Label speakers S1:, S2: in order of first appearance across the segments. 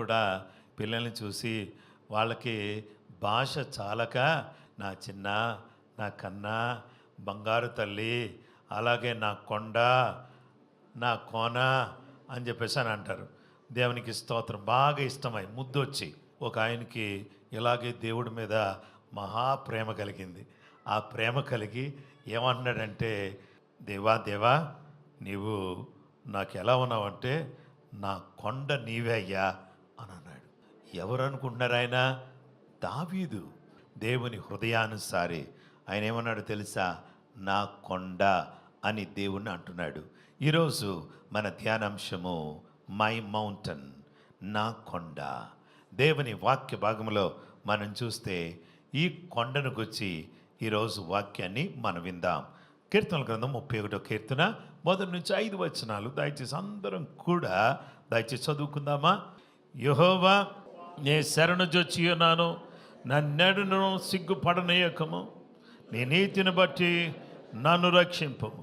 S1: కూడా పిల్లల్ని చూసి వాళ్ళకి భాష చాలక నా చిన్న, నా కన్నా, బంగారు తల్లి, అలాగే నా కొండ, నా కోన అని చెప్పేసి అని అంటారు. దేవునికి స్తోత్రం. బాగా ఇష్టమై ముద్దొచ్చి ఒక ఆయనకి ఇలాగే దేవుడి మీద మహాప్రేమ కలిగింది. ఆ ప్రేమ కలిగి ఏమంటున్నాడంటే, దేవా నీవు నాకు ఎలా ఉన్నావంటే నా కొండ నీవే అయ్యా అని అన్నాడు. ఎవరు అనుకుంటున్నారు ఆయన? దావీదు, దేవుని హృదయానుసారి. ఆయన ఏమన్నాడు తెలుసా? నా కొండ అని దేవుణ్ణి అంటున్నాడు. ఈరోజు మన ధ్యానాంశము మై మౌంటైన్, నా కొండ. దేవుని వాక్య భాగంలో మనం చూస్తే ఈ కొండను గురించి ఈరోజు వాక్యాన్ని మనం విందాం. కీర్తనల గ్రంథం 31వ కీర్తన 1 నుంచి 5 వచనాలు దయచేసి అందరం కూడా దయచేసి చదువుకుందామా? యెహోవా నే శరణు జొచ్చి ఉన్నాను, నన్నెడను సిగ్గుపడనీయకము, నీ నీతిని బట్టి నన్ను రక్షింపము.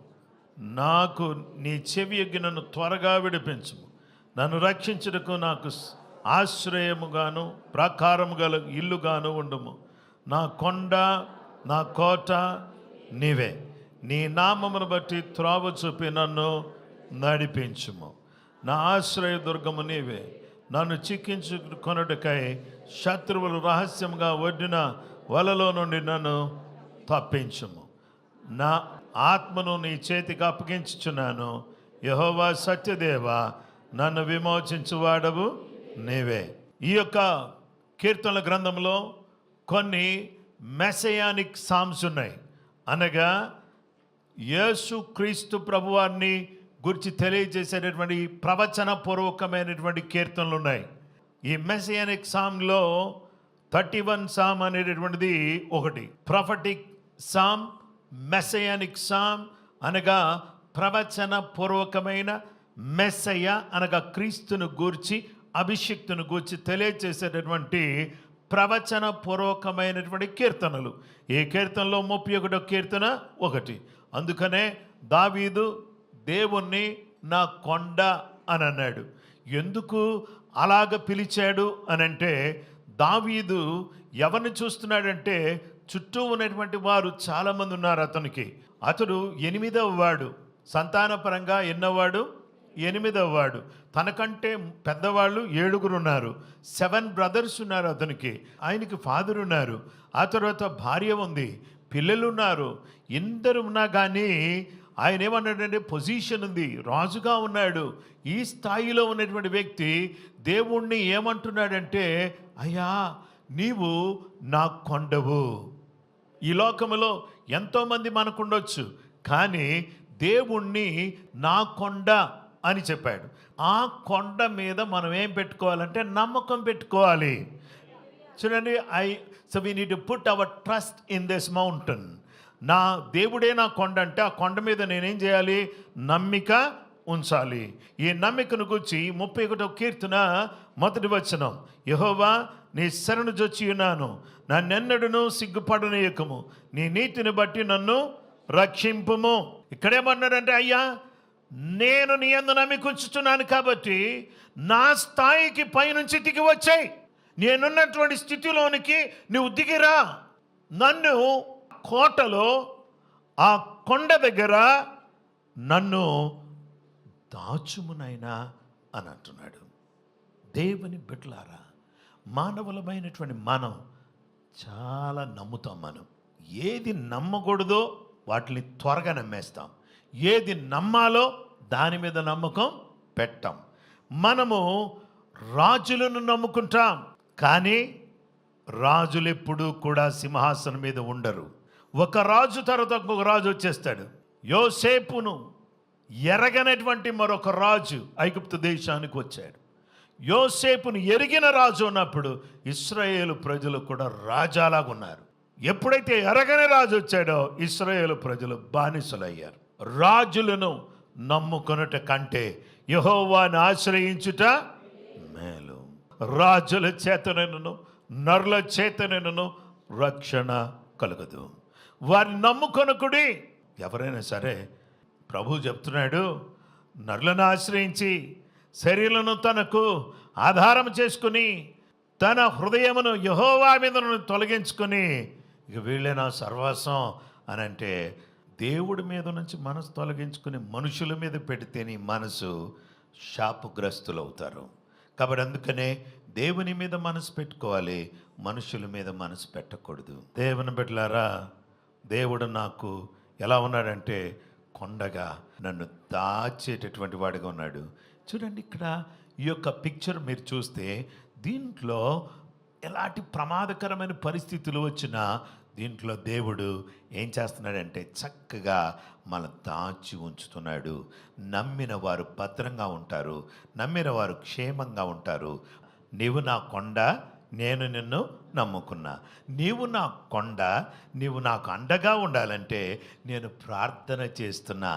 S1: నాకు నీ చెవి ఎగ్గి నన్ను త్వరగా విడిపించుము. నన్ను రక్షించుటకు నాకు ఆశ్రయముగాను ప్రాకారము గల ఇల్లుగాను ఉండుము. నా కొండ, నా కోట నీవే. నీ నామమును బట్టి త్రోవ చూపి నన్ను నడిపించుము. నా ఆశ్రయ దుర్గము నీవే. నన్ను చిక్కించుకొనుటకై శత్రువులు రహస్యంగా ఒడ్డిన వలలో నుండి నన్ను తప్పించుము. నా ఆత్మను నీ చేతికి అప్పగించుచున్నాను. యెహోవా సత్యదేవా, నన్ను విమోచించువాడవు నీవే. ఈ యొక్క కీర్తనల గ్రంథంలో కొన్ని మెసయానిక్ సామ్స్ ఉన్నాయి. అనగా యేసు క్రీస్తు ప్రభువారిని గురించి తెలియజేసేటటువంటి ప్రవచన పూర్వకమైనటువంటి కీర్తనలు ఉన్నాయి. ఈ మెసయానిక్ సామ్లో 31 సామ్ అనేటటువంటిది ఒకటి. ప్రొఫెటిక్ సామ్, మెసయానిక్ సామ్ అనగా ప్రవచన పూర్వకమైన, మెస్సయ్య అనగా క్రీస్తును గూర్చి, అభిషిక్తును గూర్చి తెలియజేసేటటువంటి ప్రవచన పూర్వకమైనటువంటి కీర్తనలు. ఈ కీర్తనలో 31వ కీర్తన ఒకటి. అందుకనే దావీదు దేవుణ్ణి నా కొండ అని అన్నాడు. ఎందుకు అలాగ పిలిచాడు అనంటే, దావీదు ఎవరిని చూస్తున్నాడంటే చుట్టూ ఉన్నటువంటి వారు చాలామంది ఉన్నారు అతనికి. అతడు 8వ వాడు, సంతానపరంగా ఎన్నోవాడు? 8వ వాడు. తనకంటే పెద్దవాళ్ళు 7 ఉన్నారు. 7 బ్రదర్స్ ఉన్నారు అతనికి. ఆయనకి ఫాదర్ ఉన్నారు, ఆ తర్వాత భార్య ఉంది, పిల్లలు ఉన్నారు. ఇందరు ఉన్నా కానీ ఆయన ఏమన్నాడంటే పొజిషన్ ఉంది, రాజుగా ఉన్నాడు. ఈ స్థాయిలో ఉన్నటువంటి వ్యక్తి దేవుణ్ణి ఏమంటున్నాడంటే, అయ్యా నీవు నా కొండవు. ఈ లోకములో ఎంతోమంది మనకుండొచ్చు, కానీ దేవుణ్ణి నా కొండ అని చెప్పాడు. ఆ కొండ మీద మనం ఏం పెట్టుకోవాలంటే నమ్మకం పెట్టుకోవాలి. చూడండి, so we need to put our trust in this mountain. నా దేవుడే నా కొండ అంటే ఆ కొండ మీద నేనేం చేయాలి? నమ్మిక ఉంచాలి. ఈ నమ్మికను గురించి 31వ కీర్తన 1వ వచనం, యెహోవా నీ శరణు జొచ్చి ఉన్నాను, నన్నెన్నడను సిగ్గుపడనీయకము, నీ నీతిని బట్టి నన్ను రక్షింపుము. ఇక్కడేమన్నాడంటే, అయ్యా నేను నీ యందు నమ్మిక ఉంచుతున్నాను కాబట్టి నా స్థాయికి పైనుంచి దిగి వచ్చాయి. నేనున్నటువంటి స్థితిలోనికి నువ్వు దిగిరా. నన్ను కోటలో ఆ కొండ దగ్గర నన్ను దాచుమునైనా అని అంటున్నాడు. దేవుని బిడ్డలారా, మానవులమైనటువంటి మనం చాలా నమ్ముతాం. మనం ఏది నమ్మకూడదో వాటిని త్వరగా నమ్మేస్తాం. ఏది నమ్మాలో దాని మీద నమ్మకం పెట్టాం. మనము రాజులను నమ్ముకుంటాం, కానీ రాజులు ఎప్పుడూ కూడా సింహాసనం మీద ఉండరు. ఒక రాజు తర్వాత ఇంకొక రాజు వచ్చేస్తాడు. యోసేపును ఎరగనటువంటి మరొక రాజు ఐగుప్తు దేశానికి వచ్చాడు. యోసేపును ఎరిగిన రాజు ఉన్నప్పుడు ఇశ్రాయేలు ప్రజలు కూడా రాజాలాగా ఉన్నారు. ఎప్పుడైతే ఎరగని రాజు వచ్చాడో ఇశ్రాయేలు ప్రజలు బానిసలయ్యారు. రాజులను నమ్ముకొనుట కంటే యెహోవాను ఆశ్రయించుట మేలు. రాజుల చేతనను నరుల చేతనను రక్షణ కలగదు. వారిని నమ్ముకొనకుడి. ఎవరైనా సరే, ప్రభు చెప్తున్నాడు, నరులను ఆశ్రయించి శరీరను తనకు ఆధారం చేసుకుని తన హృదయమును యెహోవా మీద తొలగించుకొని ఇక వీళ్ళే నా సర్వస్వం అని అంటే, దేవుడి మీద నుంచి మనసు తొలగించుకుని మనుషుల మీద పెడితే నీ మనసు శాపగ్రస్తులు అవుతారు. కాబట్టి అందుకనే దేవుని మీద మనసు పెట్టుకోవాలి, మనుషుల మీద మనసు పెట్టకూడదు. దేవుని బిడ్డలారా, దేవుడు నాకు ఎలా ఉన్నాడంటే కొండగా నన్ను దాచేటటువంటి వాడిగా ఉన్నాడు. చూడండి, ఇక్కడ ఈ యొక్క పిక్చర్ మీరు చూస్తే దీంట్లో ఎలాంటి ప్రమాదకరమైన పరిస్థితులు వచ్చినా దీంట్లో దేవుడు ఏం చేస్తున్నాడంటే చక్కగా మన దాచి ఉంచుతున్నాడు. నమ్మిన వారు భద్రంగా ఉంటారు, నమ్మిన వారు క్షేమంగా ఉంటారు. నీవు నా కొండ, నేను నిన్ను నమ్ముకున్నా. నీవు నా కొండ, నీవు నాకు అండగా ఉండాలంటే నేను ప్రార్థన చేస్తున్నా.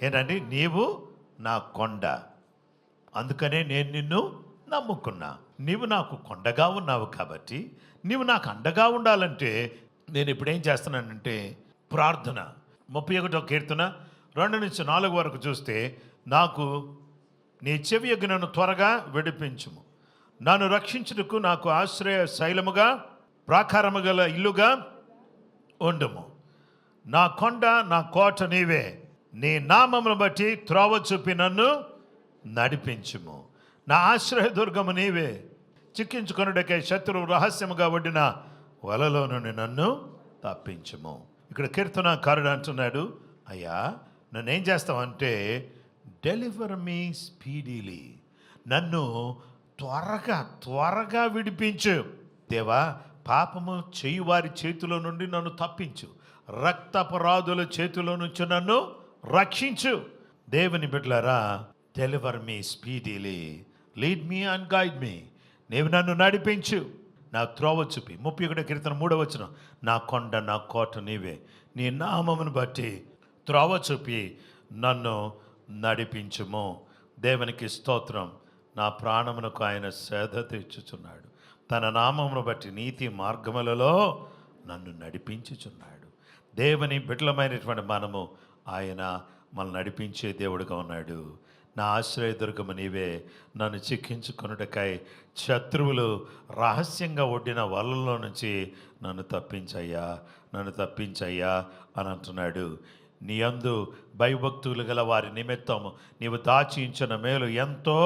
S1: ఏంటండి, నీవు నా కొండ, అందుకనే నేను నిన్ను నమ్ముకున్నా. నీవు నాకు కొండగా ఉన్నావు కాబట్టి నీవు నాకు అండగా ఉండాలంటే నేను ఇప్పుడేం చేస్తున్నానంటే ప్రార్థన. 31వ కీర్తన 2-4 వరకు చూస్తే, నాకు నీ చెవి యొగ్గి నన్ను త్వరగా విడిపించుము, నన్ను రక్షించుటకు నాకు ఆశ్రయ శైలముగా ప్రాకారము గల ఇల్లుగా ఉండుము. నా కొండ, నా కోట నీవే, నీ నామమును బట్టి త్రోవ చూపి నన్ను నడిపించుము. నా ఆశ్రయదుర్గము నీవే, చిక్కించుకొనుటకై శత్రువు రహస్యముగా వడ్డిన వలలో నుండి నన్ను తప్పించుము. ఇక్కడ కీర్తనకారుడు అంటున్నాడు, అయ్యా నన్ను ఏం చేస్తావంటే డెలివర్ మీ స్పీడీలీ, నన్ను త్వరగా విడిపించు. దేవా, పాపము చేయు వారి చేతిలో నుండి నన్ను తప్పించు, రక్తపరాధుల చేతిలో నుంచి నన్ను రక్షించు. దేవుని బిడ్డలారా, deliver me speedily, lead me and guide me, నీవు నన్ను నడిపించు, నా త్రోవ చూపి. 31వ కీర్తన 3వ వచనం, నా కొండ, నా కోట నీవే, నీ నామమును బట్టి త్రోవ చూపి నన్ను నడిపించుము. దేవునికి స్తోత్రం. నా ప్రాణమునకు ఆయన సేద తెచ్చుచున్నాడు, తన నామమును బట్టి నీతి మార్గములలో నన్ను నడిపించుచున్నాడు. దేవుని బిడ్డలమైనటువంటి మనము ఆయన మనల్ని నడిపించే దేవుడుగా ఉన్నాడు. నా ఆశ్రయదుర్గము నీవే, నన్ను చిక్కించుకొనుటకై శత్రువులు రహస్యంగా ఒడ్డిన వలలో నుంచి నన్ను తప్పించయ్యా, నన్ను తప్పించయ్యా అని అంటున్నాడు. నీ యందు భయభక్తులు గల వారి నిమిత్తము నీవు దాచించిన మేలు ఎంతో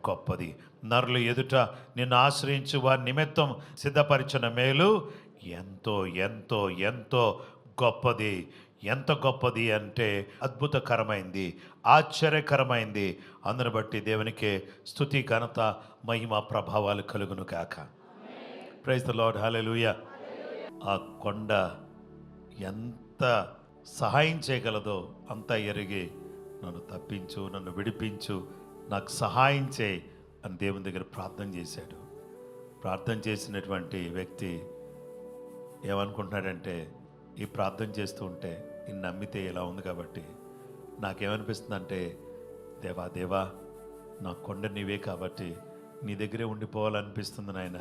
S1: గొప్పది. నరులు ఎదుట నిన్ను ఆశ్రయించు వారి నిమిత్తం సిద్ధపరిచిన మేలు ఎంతో ఎంతో ఎంతో గొప్పది. ఎంత గొప్పది అంటే అద్భుతకరమైంది, ఆశ్చర్యకరమైంది. అందును బట్టి దేవునికే స్తుతి, ఘనత, మహిమ, ప్రభావాలు కలుగును కాక. ప్రైజ్ ది లార్డ్, హల్లెలూయా. ఆ కొండ ఎంత సహాయం చేయగలదో అంత ఎరిగి నన్ను తప్పించు, నన్ను విడిపించు, నాకు సహాయం చేయి అని దేవుని దగ్గర ప్రార్థన చేశాడు. ప్రార్థన చేసినటువంటి వ్యక్తి ఏమనుకుంటున్నాడంటే, ఈ ప్రార్థన చేస్తూ ఉంటే నేను నమ్మితే ఇలా ఉంది కాబట్టి నాకేమనిపిస్తుందంటే, దేవా నా కొండ నీవే కాబట్టి నీ దగ్గరే ఉండిపోవాలనిపిస్తుంది నాయన.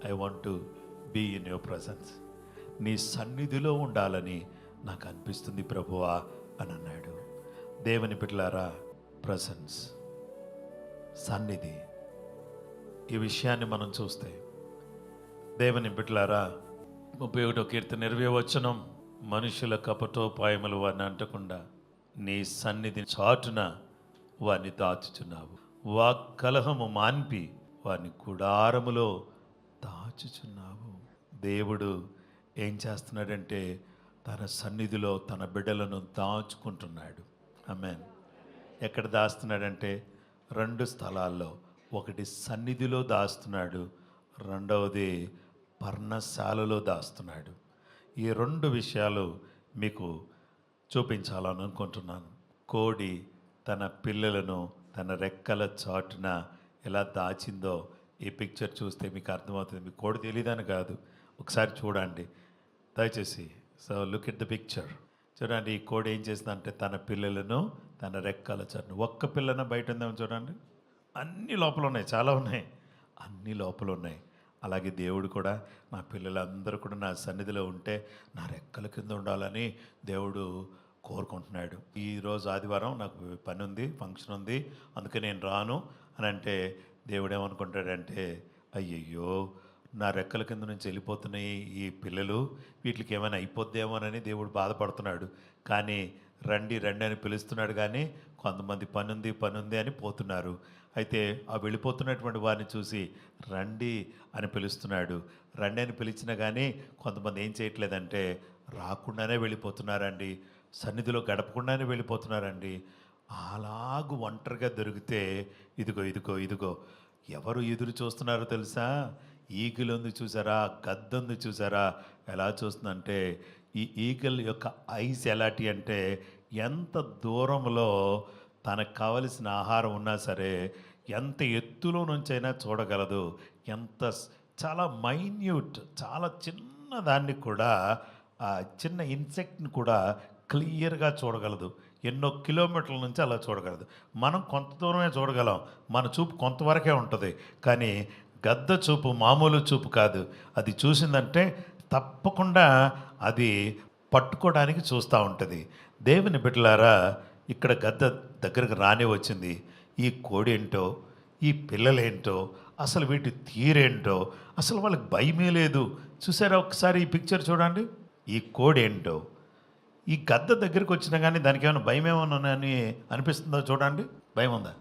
S1: I want to be in your presence, నీ సన్నిధిలో ఉండాలని నాకు అనిపిస్తుంది ప్రభువా అని అన్నాడు. దేవుని బిడ్డలారా, ప్రజెన్స్, సన్నిధి, ఈ విషయాన్ని మనం చూస్తే దేవుని బిడ్డలారా, 31వ కీర్తన 20వ వచనం, మనుషుల కపటోపాయములు వారిని అంటకుండా నీ సన్నిధి చాటున వారిని దాచుచున్నావు. కలహము మాన్పి వారిని గుడారములో దాచుచున్నావు. దేవుడు ఏం చేస్తున్నాడంటే తన సన్నిధిలో తన బిడ్డలను దాచుకుంటున్నాడు. ఆమేన్. ఎక్కడ దాస్తున్నాడంటే 2 స్థలాల్లో, ఒకటి సన్నిధిలో దాస్తున్నాడు, రెండవది పర్ణశాలలో దాస్తున్నాడు. ఈ 2 విషయాలు మీకు చూపించాలని అనుకుంటున్నాను. కోడి తన పిల్లలను తన రెక్కల చాటున ఎలా దాచిందో ఈ పిక్చర్ చూస్తే మీకు అర్థమవుతుంది. మీకు కోడి తెలియదని కాదు, ఒకసారి చూడండి దయచేసి. So look at the picture. చూడండి, ఈ కోడి ఏం చేసిందంటే తన పిల్లలను తన రెక్కల చాటున, ఒక్క పిల్లన బయట ఉందేమో చూడండి, అన్ని లోపల ఉన్నాయి, చాలా ఉన్నాయి, అన్ని లోపల ఉన్నాయి. అలాగే దేవుడు కూడా నా పిల్లలందరూ కూడా నా సన్నిధిలో ఉంటే నా రెక్కల కింద ఉండాలని దేవుడు కోరుకుంటున్నాడు. ఈరోజు ఆదివారం నాకు పని ఉంది, ఫంక్షన్ ఉంది, అందుకే నేను రాను అని అంటే దేవుడు ఏమనుకుంటాడంటే, అయ్యయ్యో, నా రెక్కల కింద నుంచి వెళ్ళిపోతున్నాయి ఈ పిల్లలు, వీటికి ఏమైనా అయిపోద్దేమోనని దేవుడు బాధపడుతున్నాడు. కానీ రండి రండి అని పిలుస్తున్నాడు, కానీ కొంతమంది పనుంది అని పోతున్నారు. అయితే ఆ వెళ్ళిపోతున్నటువంటి వారిని చూసి రండి అని పిలుస్తున్నాడు. రండి అని పిలిచినా కానీ కొంతమంది ఏం చేయట్లేదంటే రాకుండానే వెళ్ళిపోతున్నారండి, సన్నిధిలో గడపకుండానే వెళ్ళిపోతున్నారండి. అలాగూ ఒంటరిగా దొరికితే ఇదిగో ఎవరు ఎదురు చూస్తున్నారో తెలుసా? ఈగిల్ ఉంది చూసారా, గద్ద ఉంది చూసారా, ఎలా చూస్తుందంటే ఈ ఈగిల్ యొక్క ఐస్ ఎలాంటి అంటే ఎంత దూరంలో తనకు కావలసిన ఆహారం ఉన్నా సరే ఎంత ఎత్తులో నుంచైనా చూడగలదు. చాలా మైన్యూట్, చాలా చిన్న దాన్ని కూడా, ఆ చిన్న ఇన్సెక్ట్ని కూడా క్లియర్గా చూడగలదు. ఎన్నో కిలోమీటర్ల నుంచి అలా చూడగలదు. మనం కొంత దూరమే చూడగలం, మన చూపు కొంతవరకే ఉంటుంది. కానీ గద్ద చూపు మామూలు చూపు కాదు. అది చూసిందంటే తప్పకుండా అది పట్టుకోవడానికి చూస్తూ ఉంటుంది. దేవుని బిడ్డలారా, ఇక్కడ గద్ద దగ్గరకు రానే వచ్చింది. ఈ కోడి ఏంటో, ఈ పిల్లలేంటో, అసలు వీటి తీరేంటో, అసలు వాళ్ళకి భయమే లేదు. చూసారా ఒకసారి ఈ పిక్చర్ చూడండి. ఈ కోడి ఏంటో, ఈ గద్ద దగ్గరికి వచ్చినా కానీ దానికి ఏమైనా భయం ఏమన్నా అని అనిపిస్తుందో చూడండి. భయం ఉందా?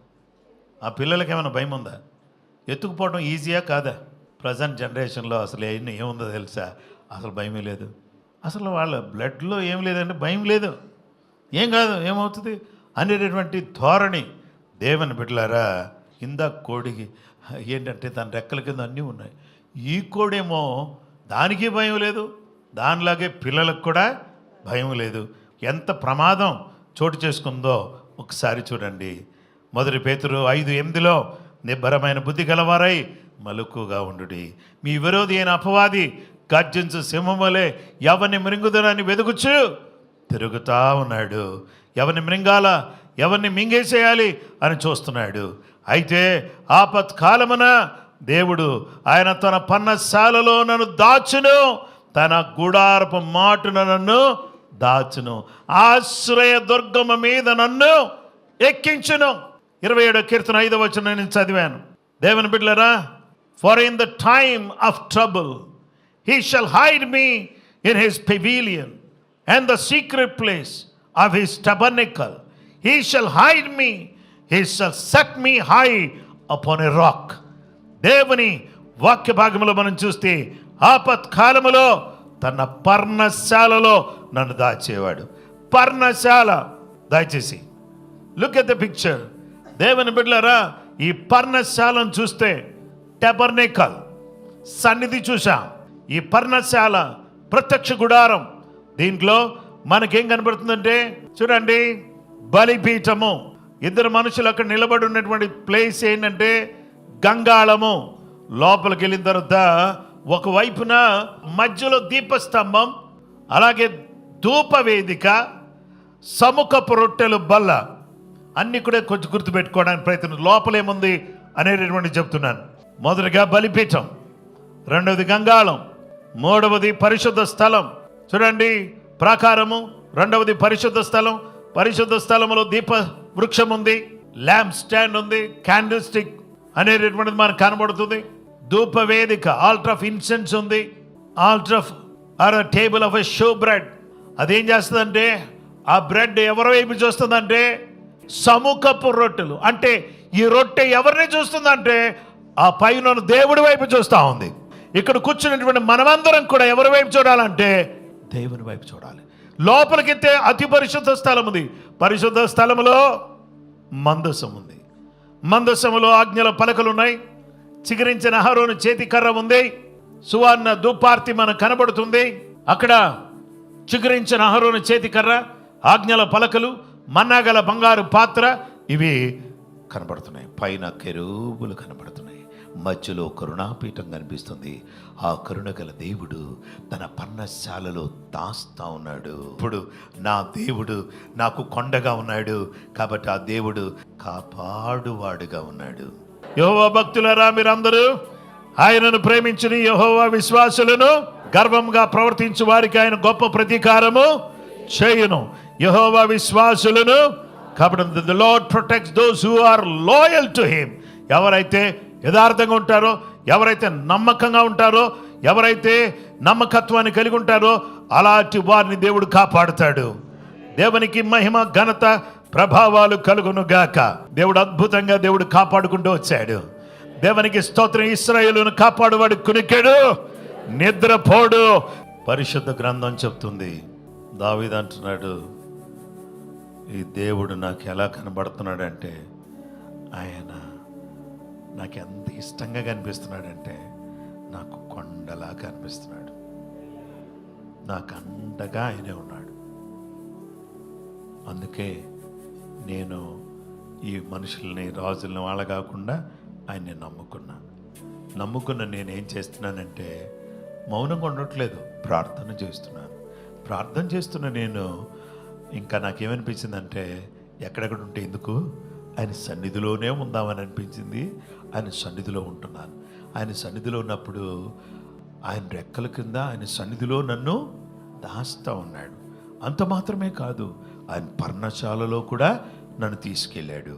S1: ఆ పిల్లలకి ఏమైనా భయం ఉందా? ఎత్తుకుపోవడం ఈజీయా కాదా? ప్రజెంట్ జనరేషన్లో అసలు ఏముందో తెలుసా? అసలు భయమే లేదు. అసలు వాళ్ళ బ్లడ్లో ఏం లేదంటే భయం లేదు. ఏం కాదు, ఏమవుతుంది అనేటటువంటి ధోరణి. దేవుని బిడ్డలారా, ఇందాక కోడికి ఏంటంటే తన రెక్కల కింద అన్నీ ఉన్నాయి. ఈ కోడేమో దానికి భయం లేదు, దానిలాగే పిల్లలకు కూడా భయం లేదు. ఎంత ప్రమాదం చోటు చేసుకుందో ఒకసారి చూడండి. 1 పేతురు 5:8 నిబ్బరమైన బుద్ధి గలవారై మలుకుగా ఉండుడి. మీ విరోధి అయిన అపవాది గర్జించు సింహం వలె ఎవరిని మృంగుదనని వెదుకుచు తిరుగుతూ ఉన్నాడు. ఎవరిని మృంగాల, ఎవరిని మింగేసేయాలి అని చూస్తున్నాడు. అయితే ఆపత్కాలమున దేవుడు ఆయన తన పన్నశాలలో నన్ను దాచును, తన గుడారపు మాటున నన్ను దాచును, ఆశ్రయ దుర్గమ మీద నన్ను ఎక్కించును. 27వ కీర్తన 5వ వచనం నేను చదివాను. దేవుని బిడ్డలారా, for in the time of trouble he shall hide me in his pavilion and the secret place of his tabernacle. He shall hide me, he shall set me high upon a rock. దేవుని వాక్య భాగంలో మనం చూస్తే ఆపత్కాలములో తన పర్ణశాలలో నన్ను దాచేవాడు. పర్ణశాల, దయచేసి look at the picture. దేవుని బిడ్డలారా, ఈ పర్ణశాలను చూస్తే టెబర్నేకల్ సన్నిధి చూసాం. ఈ పర్ణశాల ప్రత్యక్ష గుడారం. దీంట్లో మనకేం కనబడుతుందంటే చూడండి, బలిపీఠము. 2 మనుషులు అక్కడ నిలబడి ఉన్నటువంటి ప్లేస్ ఏంటంటే గంగాళము. లోపలికి వెళ్ళిన తర్వాత ఒకవైపున మధ్యలో దీపస్తంభం, అలాగే ధూపవేదిక, సముఖపు రొట్టెలు బల్ల. అన్ని కూడా కొంచెం గుర్తుపెట్టుకోవడానికి ప్రయత్నం. లోపలేముంది అనేటటువంటి చెప్తున్నాను. మొదటిగా బలిపీఠం, రెండవది గంగాళం, మూడవది పరిశుద్ధ స్థలం. చూడండి, ప్రాకారము, రెండవది పరిశుద్ధ స్థలం. పరిశుద్ధ స్థలంలో దీప వృక్షం ఉంది, ల్యాంప్ స్టాండ్ ఉంది, క్యాండిల్ స్టిక్ అనేటటువంటిది మనకు కనబడుతుంది. ధూప వేదిక, ఆల్టర్ ఆఫ్ ఇన్సెన్స్ ఉంది, altar of are table of a show bread. అదేం చేస్తుందంటే ఆ బ్రెడ్ ఎవరి వైపు చూస్తుందంటే సముఖపు రొట్టెలు. అంటే ఈ రొట్టె ఎవరిని చూస్తుందంటే ఆ పైన దేవుడి వైపు చూస్తూ ఉంది. ఇక్కడ కూర్చున్నటువంటి మనమందరం కూడా ఎవరి వైపు చూడాలంటే దేవుని వైపు చూడాలి. లోపలికెత్తే అతి పరిశుద్ధ స్థలం ఉంది. పరిశుద్ధ స్థలములో మందసం ఉంది. మందసములో ఆజ్ఞల పలకలు ఉన్నాయి. చిగురించిన అహరోను చేతి కర్ర ఉంది. సువర్ణ ధూపార్తి మనకు కనబడుతుంది. అక్కడ చిగురించిన అహరోను చేతి కర్ర, ఆజ్ఞల పలకలు, మన్నాగల బంగారు పాత్ర, ఇవి కనబడుతున్నాయి. పైన కెరూబులు కనబడుతున్నాయి. మధ్యలో కరుణాపీఠం కనిపిస్తుంది. ఆ కరుణగల దేవుడు తన పర్ణశాలలో దాస్తా ఉన్నాడు. ఇప్పుడు నా దేవుడు నాకు కొండగా ఉన్నాడు కాబట్టి ఆ దేవుడు కాపాడువాడుగా ఉన్నాడు. యెహోవా భక్తులారా, మీరందరూ ఆయనను ప్రేమించిన యెహోవా విశ్వాసులను గర్వంగా ప్రవర్తించు వారికి ఆయన గొప్ప ప్రతీకారము చేయును. యెహోవా విశ్వాసులను, కాబట్టి the Lord protects those who are loyal to him. ఎవరైతే యథార్థంగా ఉంటారో, ఎవరైతే నమ్మకంగా ఉంటారో, ఎవరైతే నమ్మకత్వాన్ని కలిగి ఉంటారో అలాంటి వారిని దేవుడు కాపాడుతాడు. దేవునికి మహిమ, ఘనత, ప్రభావాలు కలుగును గాక. దేవుడు అద్భుతంగా దేవుడు కాపాడుకుంటూ వచ్చాడు. దేవునికి స్తోత్రం. ఇశ్రాయేలును కాపాడువాడు కునికెడు, నిద్రపోడు. పరిశుద్ధ గ్రంథం చెప్తుంది, దావీదు అంటున్నాడు, ఈ దేవుడు నాకు ఎలా కనబడుతున్నాడంటే, ఆయన నాకు ఎంత ఇష్టంగా కనిపిస్తున్నాడంటే, నాకు కొండలా కనిపిస్తున్నాడు, నాకు అండగా ఆయనే ఉన్నాడు. అందుకే నేను ఈ మనుషుల్ని, రాజుల్ని వాళ్ళ కాకుండా ఆయన్ని నమ్ముకున్న నేనేం చేస్తున్నానంటే, మౌనంగా ఉండట్లేదు, ప్రార్థన చేస్తున్న నేను ఇంకా నాకేమనిపించిందంటే, ఎక్కడెక్కడ ఉంటే ఎందుకు, ఆయన సన్నిధిలోనే ఉందామని అనిపించింది. ఆయన సన్నిధిలో ఉంటున్నాను. ఆయన సన్నిధిలో ఉన్నప్పుడు ఆయన రెక్కల కింద ఆయన సన్నిధిలో నన్ను దాస్తా ఉన్నాడు. అంత మాత్రమే కాదు, ఆయన పర్ణశాలలో కూడా నన్ను తీసుకెళ్ళాడు.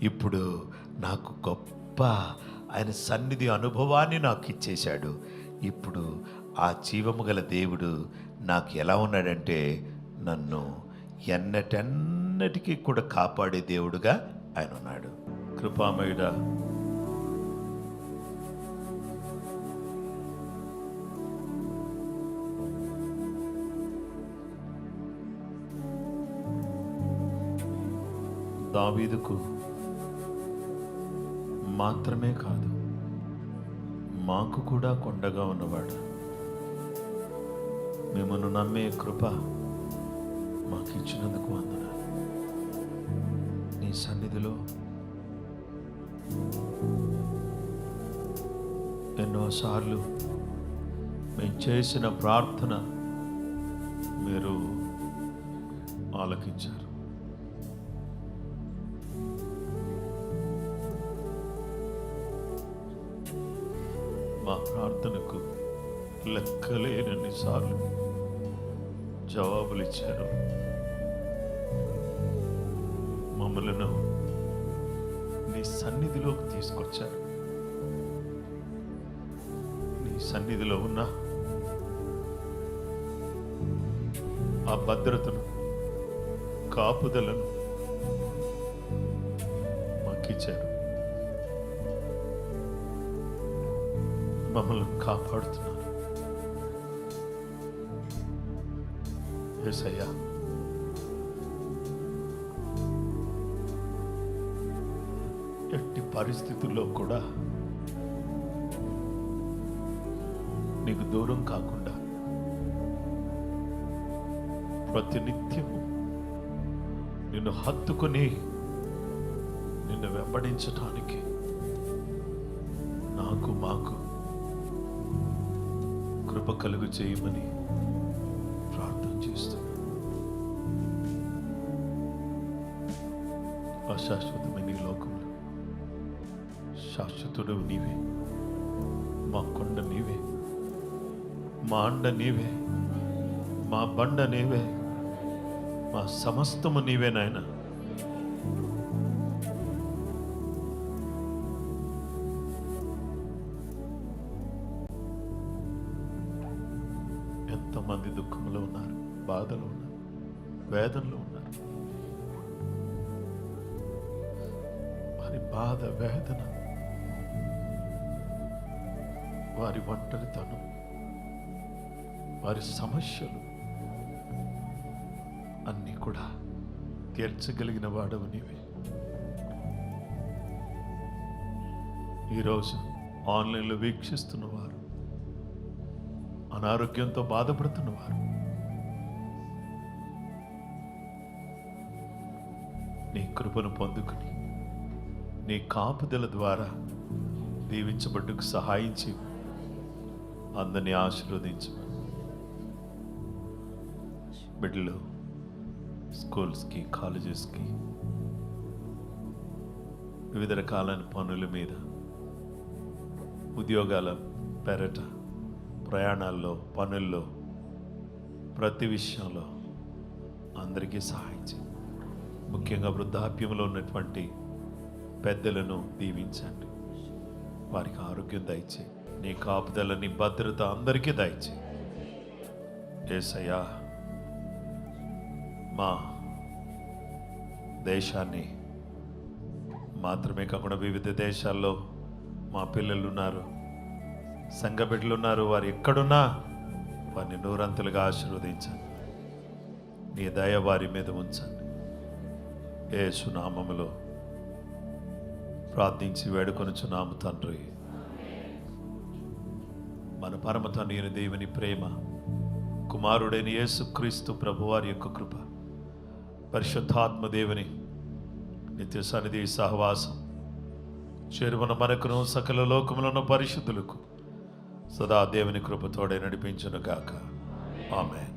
S1: ఇప్పుడు నాకు గొప్ప ఆయన సన్నిధి అనుభవాన్ని నాకు ఇచ్చేశాడు. ఇప్పుడు ఆ జీవము గల దేవుడు నాకు ఎలా ఉన్నాడంటే, నన్ను ఎన్నటెన్నటికీ కూడా కాపాడే దేవుడుగా ఆయన ఉన్నాడు. కృపామయుడా, దావీదుకు మాత్రమే కాదు, మాకు కూడా కొండగా ఉన్నవాడు. మిమ్మల్ని నమ్మే కృప మాకు ఇచ్చినందుకు వందనాలు. నీ సన్నిధిలో ఎన్నోసార్లు మేము చేసిన ప్రార్థన మీరు ఆలకించారు. మా ప్రార్థనకు లెక్కలేనన్నిసార్లు జవాబులు ఇచ్చారు. మమ్మలను నీ సన్నిధిలోకి తీసుకొచ్చారు. నీ సన్నిధిలో ఉన్న ఆ భద్రతను, కాపుదలను మాకిచ్చారు. మమ్మల్ని కాపాడుతున్నారు. యేసయ్యా, ఎట్టి పరిస్థితుల్లో కూడా నీకు దూరం కాకుండా ప్రతినిత్యము నిన్ను హత్తుకొని నిన్ను వెంబడించటానికి మాకు కృప కలుగు చేయమని ప్రార్థన చేస్తున్నాను. అశాశ్వతమైన ఈ లోకంలో శాశ్వతుడు నీవే, మా కొండ నీవే, మా అండ నీవే, మా బండ నీవే, మా సమస్తము నీవే నాయన. ఎంతమంది దుఃఖంలో ఉన్నారు, బాధలో ఉన్నారు, వేదనలో ఉన్నారు. వారి బాధ, వేదన, వారి ఒంటరితనం, వారి సమస్యలు అన్నీ కూడా తీర్చగలిగిన వాడవు నీవే. ఈరోజు ఆన్లైన్లో వీక్షిస్తున్నవారు, అనారోగ్యంతో బాధపడుతున్నవారు, నీ కృపను పొందుకుని నీ కాపుదల ద్వారా దీవించబడ్డకు సహాయం చేయి. అందరినీ ఆశీర్వదించు. బిడ్డలు స్కూల్స్కి, కాలేజెస్కి, వివిధ రకాలైన పనుల మీద, ఉద్యోగాల పెరట, ప్రయాణాల్లో, పనుల్లో, ప్రతి విషయంలో అందరికీ సహాయం చేయి. ముఖ్యంగా వృద్ధాప్యంలో ఉన్నటువంటి పెద్దలను దీవించండి. వారికి ఆరోగ్యం దయచే, నీ కాపుదల, నీ భద్రత అందరికీ దయచే. యేసయ్యా, మా దేశాన్ని మాత్రమే కాకుండా వివిధ దేశాల్లో మా పిల్లలు ఉన్నారు, సంఘ బిడ్డలు ఉన్నారు, వారు ఎక్కడున్నా వారిని నూరంతులుగా ఆశీర్వదించండి. నీ దయ వారి మీద ఉంచండి. యేసు నామములో ప్రార్థించి వేడుకొనుచున్నాము తండ్రి. మన పరమ తండ్రి అయిన దేవుని ప్రేమ, కుమారుడైన యేసుక్రీస్తు ప్రభువారి యొక్క కృప, పరిశుద్ధాత్మ దేవుని నిత్య సన్నిధి సహవాసం చేరువన మనకును సకల లోకములను పరిశుద్ధులకు సదా దేవుని కృప తోడే నడిపించును గాక. ఆమేన్.